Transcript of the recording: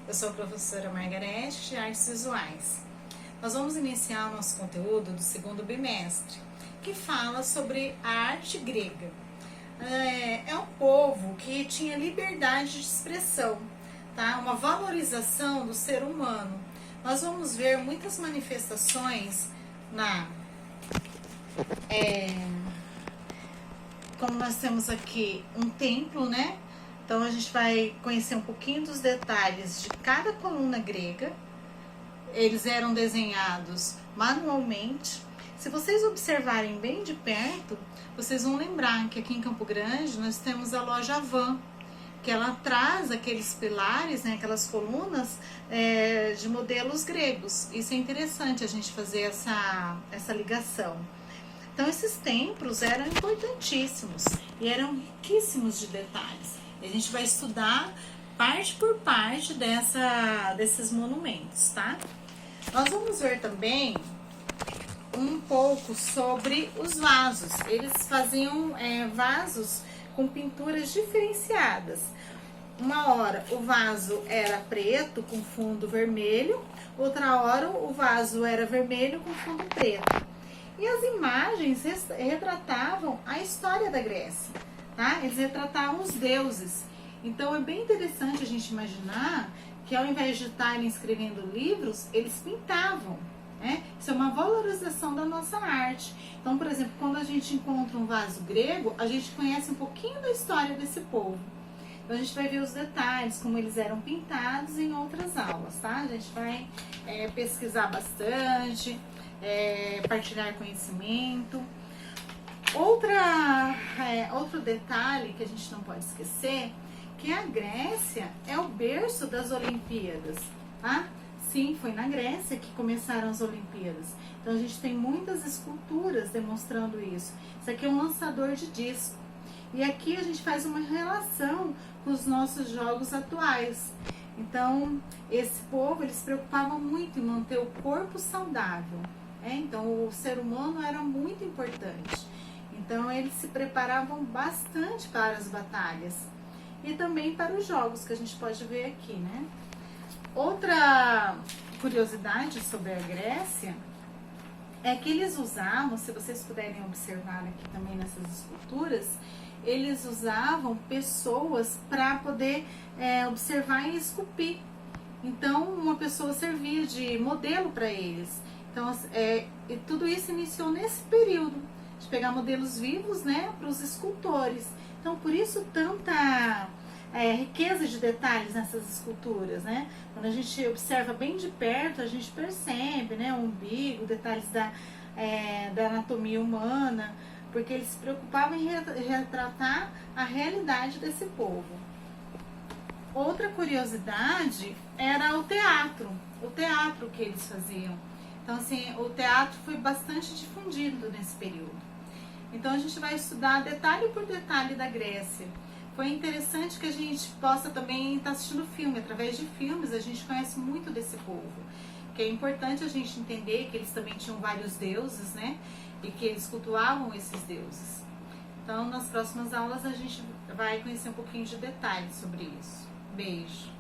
Eu sou a professora Margarete de Artes Visuais. Nós vamos iniciar o nosso conteúdo do segundo bimestre, que fala sobre a arte grega. É um povo que tinha liberdade de expressão, tá? Uma valorização do ser humano. Nós vamos ver muitas manifestações como nós temos aqui um templo, né? Então a gente vai conhecer um pouquinho dos detalhes de cada coluna grega. Eles eram desenhados manualmente. Se vocês observarem bem de perto, vocês vão lembrar que aqui em Campo Grande nós temos a loja Van, que ela traz aqueles pilares, né, aquelas colunas de modelos gregos. Isso é interessante a gente fazer essa ligação. Então esses templos eram importantíssimos e eram riquíssimos de detalhes. A gente vai estudar parte por parte desses monumentos, tá? Nós vamos ver também um pouco sobre os vasos. Eles faziam vasos com pinturas diferenciadas. Uma hora o vaso era preto com fundo vermelho, outra hora o vaso era vermelho com fundo preto. E as imagens retratavam a história da Grécia, tá? Eles retratavam os deuses. Então é bem interessante a gente imaginar que ao invés de estarem escrevendo livros, eles pintavam, né? Isso é uma valorização da nossa arte. Então, por exemplo, quando a gente encontra um vaso grego, a gente conhece um pouquinho da história desse povo. Então a gente vai ver os detalhes, como eles eram pintados em outras aulas, tá? A gente vai pesquisar bastante, partilhar conhecimento. Outro detalhe que a gente não pode esquecer, que a Grécia é o berço das Olimpíadas, tá? Sim, foi na Grécia que começaram as Olimpíadas. Então a gente tem muitas esculturas demonstrando isso. Isso aqui é um lançador de disco. E aqui a gente faz uma relação com os nossos jogos atuais. Então, esse povo, eles se preocupavam muito em manter o corpo saudável. Então, o ser humano era muito importante. Então, eles se preparavam bastante para as batalhas. E também para os jogos, que a gente pode ver aqui, né? Outra curiosidade sobre a Grécia é que eles usavam, se vocês puderem observar aqui também nessas esculturas, eles usavam pessoas para poder observar e esculpir. Então, uma pessoa servia de modelo para eles. Então, e tudo isso iniciou nesse período, de pegar modelos vivos, né, para os escultores. Então, por isso, tanta riqueza de detalhes nessas esculturas, né? Quando a gente observa bem de perto, a gente percebe, né, o umbigo, detalhes da anatomia humana, porque eles se preocupavam em retratar a realidade desse povo. Outra curiosidade era o teatro que eles faziam. Então, assim, o teatro foi bastante difundido nesse período. Então, a gente vai estudar detalhe por detalhe da Grécia. Foi interessante que a gente possa também estar assistindo filme. Através de filmes, a gente conhece muito desse povo. Que é importante a gente entender que eles também tinham vários deuses, né? E que eles cultuavam esses deuses. Então, nas próximas aulas, a gente vai conhecer um pouquinho de detalhes sobre isso. Beijo!